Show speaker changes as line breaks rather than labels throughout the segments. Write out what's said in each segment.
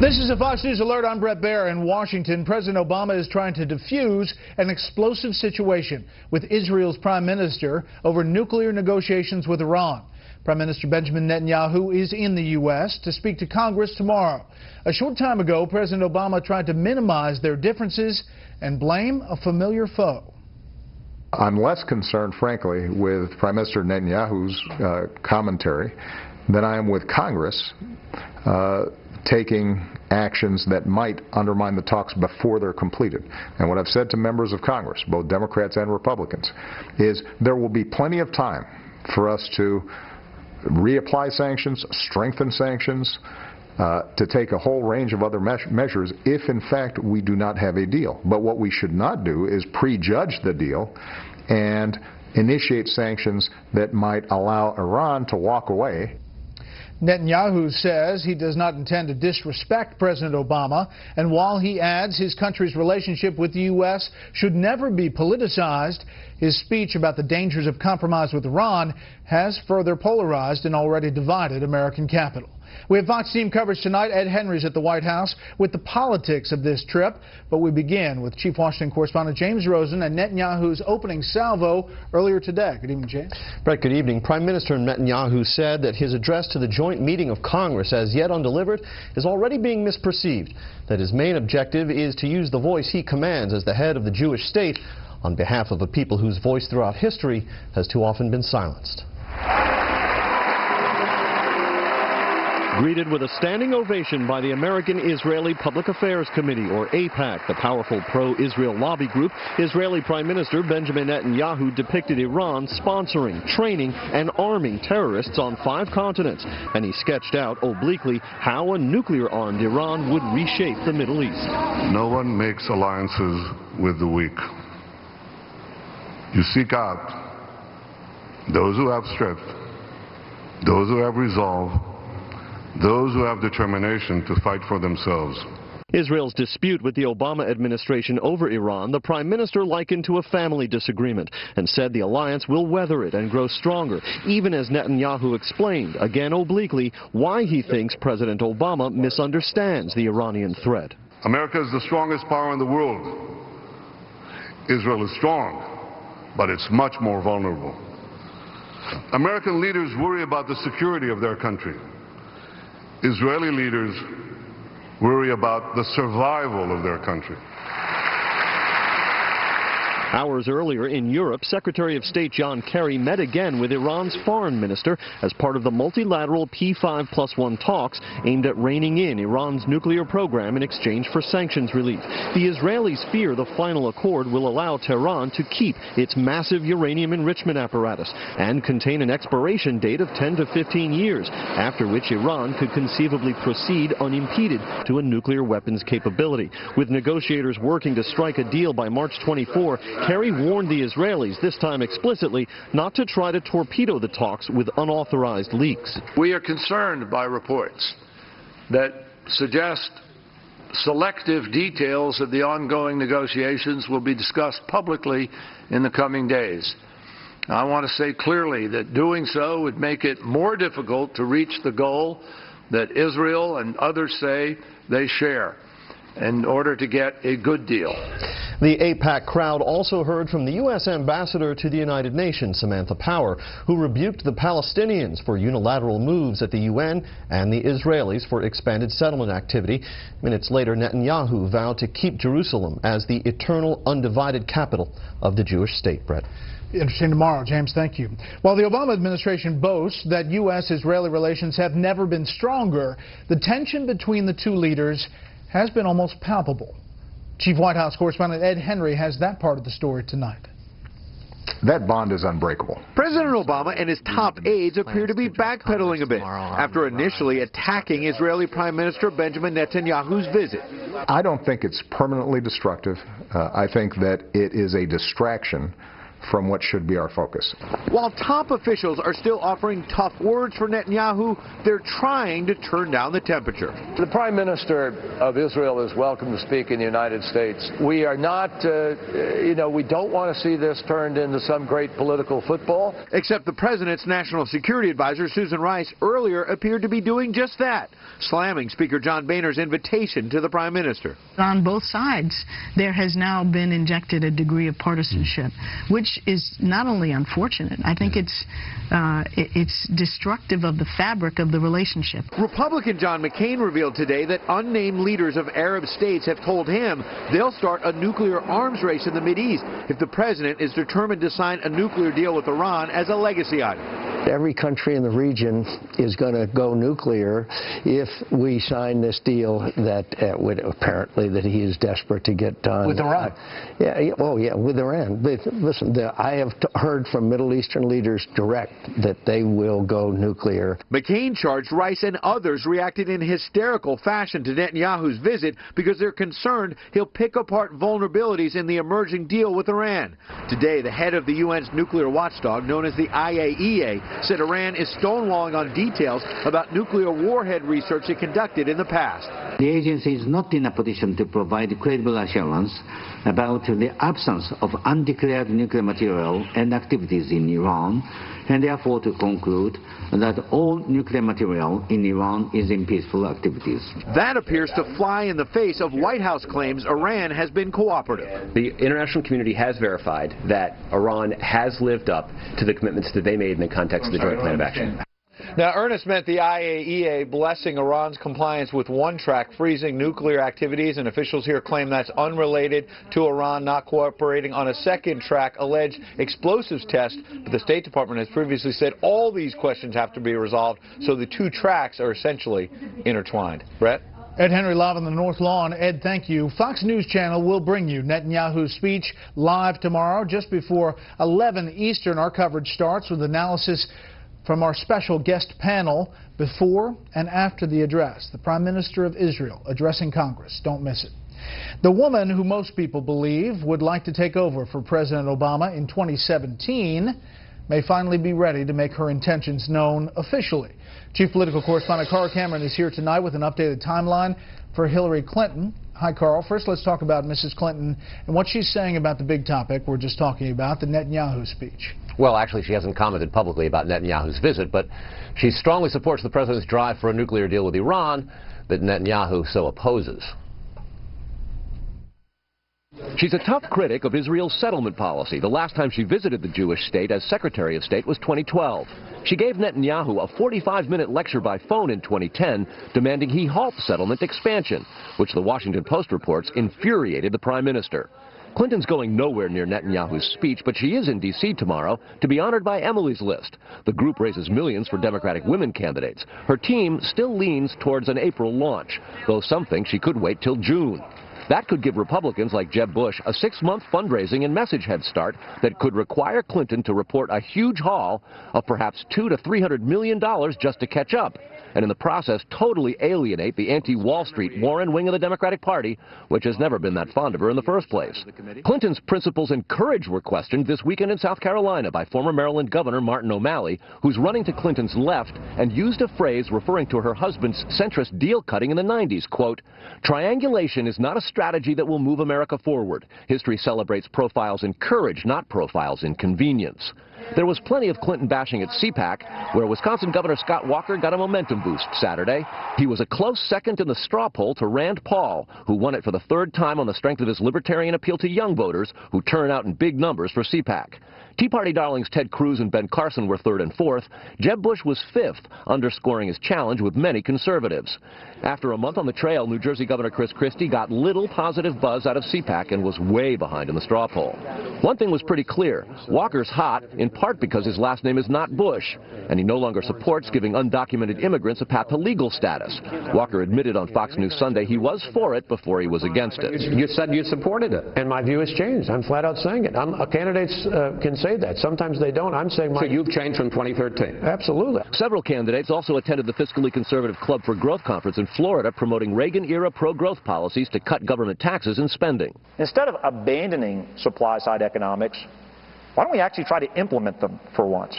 This is a Fox News Alert. I'm Brett Baer in Washington. President Obama is trying to defuse an explosive situation with Israel's prime minister over nuclear negotiations with Iran. Prime Minister Benjamin Netanyahu is in the U.S. to speak to Congress tomorrow. A short time ago, President Obama tried to minimize their differences and blame a familiar foe.
I'm less concerned, frankly, with Prime Minister Netanyahu's commentary than I am with Congress taking actions that might undermine the talks before they're completed. And what I've said to members of Congress, both Democrats and Republicans, is there will be plenty of time for us to reapply sanctions, strengthen sanctions, to take a whole range of other measures if, in fact, we do not have a deal. But what we should not do is prejudge the deal and initiate sanctions that might allow Iran to walk away.
Netanyahu says he does not intend to disrespect President Obama, and while he adds his country's relationship with the U.S. should never be politicized, his speech about the dangers of compromise with Iran has further polarized an already divided American capital. We have Fox team coverage tonight. Ed Henry's at the White House with the politics of this trip. But we begin with Chief Washington correspondent James Rosen and Netanyahu's opening salvo earlier today. Good evening, James.
Brett, good evening. Prime Minister Netanyahu said that his address to the joint meeting of Congress, as yet undelivered, is already being misperceived. That his main objective is to use the voice he commands as the head of the Jewish state on behalf of a people whose voice throughout history has too often been silenced.
Greeted with a standing ovation by the American-Israeli Public Affairs Committee, or AIPAC, the powerful pro-Israel lobby group, Israeli Prime Minister Benjamin Netanyahu depicted Iran sponsoring, training, and arming terrorists on 5 continents. And he sketched out obliquely how a nuclear-armed Iran would reshape the Middle East.
No one makes alliances with the weak. You seek out those who have strength, those who have resolve, those who have determination to fight for themselves.
Israel's dispute with the Obama administration over Iran, the prime minister likened to a family disagreement and said the alliance will weather it and grow stronger, even as Netanyahu explained, again obliquely, why he thinks President Obama misunderstands the Iranian threat.
America is the strongest power in the world. Israel is strong, but it's much more vulnerable. American leaders worry about the security of their country. Israeli leaders worry about the survival of their country.
Hours earlier in Europe, Secretary of State John Kerry met again with Iran's foreign minister as part of the multilateral P5+1 talks aimed at reining in Iran's nuclear program in exchange for sanctions relief. The Israelis fear the final accord will allow Tehran to keep its massive uranium enrichment apparatus and contain an expiration date of 10 to 15 years, after which Iran could conceivably proceed unimpeded to a nuclear weapons capability. With negotiators working to strike a deal by March 24, Kerry warned the Israelis, this time explicitly, not to try to torpedo the talks with unauthorized leaks.
We are concerned by reports that suggest selective details of the ongoing negotiations will be discussed publicly in the coming days. I want to say clearly that doing so would make it more difficult to reach the goal that Israel and others say they share in order to get a good deal.
The AIPAC crowd also heard from the U.S. ambassador to the United Nations, Samantha Power, who rebuked the Palestinians for unilateral moves at the UN and the Israelis for expanded settlement activity. Minutes later, Netanyahu vowed to keep Jerusalem as the eternal, undivided capital of the Jewish state. Brett.
Interesting tomorrow, James. Thank you. While the Obama administration boasts that U.S.-Israeli relations have never been stronger, the tension between the two leaders has been almost palpable. Chief White House correspondent Ed Henry has that part of the story tonight.
That bond is unbreakable.
President Obama and his top aides appear to be backpedaling a bit after initially attacking Israeli Prime Minister Benjamin Netanyahu's visit.
I don't think it's permanently destructive. I think that it is a distraction from what should be our focus.
While top officials are still offering tough words for Netanyahu, they're trying to turn down the temperature.
The Prime Minister of Israel is welcome to speak in the United States. We are not, we don't want to see this turned into some great political football.
Except the president's national security advisor, Susan Rice, earlier appeared to be doing just that, slamming Speaker John Boehner's invitation to the Prime Minister.
On both sides, there has now been injected a degree of partisanship, which is not only unfortunate, I think it's destructive of the fabric of the relationship.
Republican John McCain revealed today that unnamed leaders of Arab states have told him they'll start a nuclear arms race in the Mideast if the president is determined to sign a nuclear deal with Iran as a legacy item.
Every country in the region is going to go nuclear if we sign this deal that apparently that he is desperate to get done.
With Iran?
With Iran. But listen, I have heard from Middle Eastern leaders direct that they will go nuclear.
McCain charged Rice and others reacted in hysterical fashion to Netanyahu's visit because they're concerned he'll pick apart vulnerabilities in the emerging deal with Iran. Today, the head of the UN's nuclear watchdog, known as the IAEA, said Iran is stonewalling on details about nuclear warhead research it conducted in the past.
The agency is not in a position to provide credible assurance about the absence of undeclared nuclear material and activities in Iran, and therefore to conclude that all nuclear material in Iran is in peaceful activities.
That appears to fly in the face of White House claims Iran has been cooperative.
The international community has verified that Iran has lived up to the commitments that they made in the context of the Joint Plan of Action.
Now, Ernest meant the IAEA blessing Iran's compliance with one track, freezing nuclear activities, and officials here claim that's unrelated to Iran not cooperating on a second track, alleged explosives test. But the State Department has previously said all these questions have to be resolved, so the two tracks are essentially intertwined. Brett?
Ed Henry live on the North Lawn. Ed, thank you. Fox News Channel will bring you Netanyahu's speech live tomorrow just before 11 Eastern. Our coverage starts with analysis from our special guest panel before and after the address. The Prime Minister of Israel addressing Congress. Don't miss it. The woman who most people believe would like to take over for President Obama in 2017 may finally be ready to make her intentions known officially. Chief Political Correspondent Carl Cameron is here tonight with an updated timeline for Hillary Clinton. Hi, Carl. First, let's talk about Mrs. Clinton and what she's saying about the big topic we're just talking about, the Netanyahu speech.
Well, actually, she hasn't commented publicly about Netanyahu's visit, but she strongly supports the president's drive for a nuclear deal with Iran that Netanyahu so opposes.
She's a tough critic of Israel's settlement policy. The last time she visited the Jewish state as Secretary of State was 2012. She gave Netanyahu a 45-minute lecture by phone in 2010, demanding he halt settlement expansion, which the Washington Post reports infuriated the Prime Minister. Clinton's going nowhere near Netanyahu's speech, but she is in D.C. tomorrow to be honored by Emily's List. The group raises millions for Democratic women candidates. Her team still leans towards an April launch, though some think she could wait till June. That could give Republicans like Jeb Bush a 6-month fundraising and message head start that could require Clinton to report a huge haul of perhaps $200 to $300 million just to catch up, and in the process totally alienate the anti-Wall Street Warren wing of the Democratic Party, which has never been that fond of her in the first place. Clinton's principles and courage were questioned this weekend in South Carolina by former Maryland Governor Martin O'Malley, who's running to Clinton's left and used a phrase referring to her husband's centrist deal cutting in the 90s, quote, "Triangulation is not a strategy that will move America forward. History celebrates profiles in courage, not profiles in convenience." There was plenty of Clinton bashing at CPAC, where Wisconsin Governor Scott Walker got a momentum boost Saturday. He was a close second in the straw poll to Rand Paul, who won it for the third time on the strength of his libertarian appeal to young voters who turn out in big numbers for CPAC. Tea Party darlings Ted Cruz and Ben Carson were third and fourth. Jeb Bush was fifth, underscoring his challenge with many conservatives. After a month on the trail, New Jersey Governor Chris Christie got little positive buzz out of CPAC and was way behind in the straw poll. One thing was pretty clear. Walker's hot, in part because his last name is not Bush, and he no longer supports giving undocumented immigrants a path to legal status. Walker admitted on Fox News Sunday he was for it before he was against it.
You said you supported it, and my view has changed. I'm flat out saying it. Candidates can say that. Sometimes they don't. I'm saying
So you've changed from 2013?
Absolutely.
Several candidates also attended the Fiscally Conservative Club for Growth conference in Florida, promoting Reagan-era pro-growth policies to cut government taxes and spending.
Instead of abandoning supply-side economics, Why don't we actually try to implement them for once?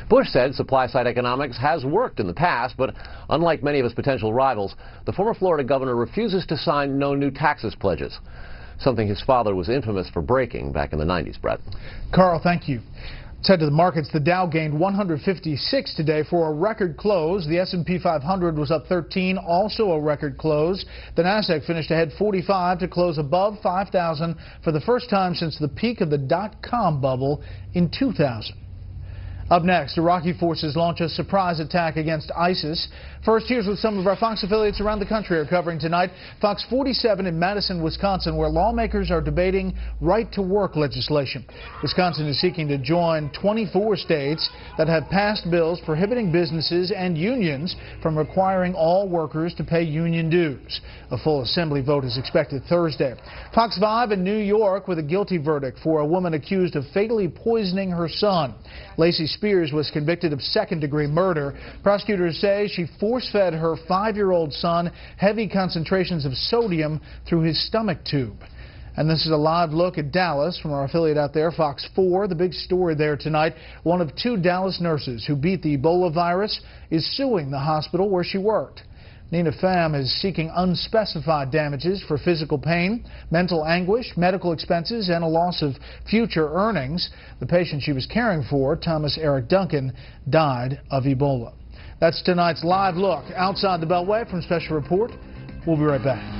Bush said supply-side economics has worked in the past, but unlike many of his potential rivals, the former Florida governor refuses to sign no new taxes pledges, something his father was infamous for breaking back in the 90s, Brett.
Carl, thank you. Let's head to the markets. The Dow gained 156 today for a record close. The S&P 500 was up 13, also a record close. The Nasdaq finished ahead 45 to close above 5,000 for the first time since the peak of the dot-com bubble in 2000. Up next, Iraqi forces launch a surprise attack against ISIS. First, here's what some of our Fox affiliates around the country are covering tonight. Fox 47 in Madison, Wisconsin, where lawmakers are debating right-to-work legislation. Wisconsin is seeking to join 24 states that have passed bills prohibiting businesses and unions from requiring all workers to pay union dues. A full assembly vote is expected Thursday. Fox 5 in New York with a guilty verdict for a woman accused of fatally poisoning her son. Lacey Spears was convicted of second-degree murder. Prosecutors say she force-fed her 5-year-old son heavy concentrations of sodium through his stomach tube. And this is a live look at Dallas from our affiliate out there, Fox 4. The big story there tonight, one of 2 Dallas nurses who beat the Ebola virus is suing the hospital where she worked. Nina Pham is seeking unspecified damages for physical pain, mental anguish, medical expenses, and a loss of future earnings. The patient she was caring for, Thomas Eric Duncan, died of Ebola. That's tonight's live look outside the Beltway from Special Report. We'll be right back.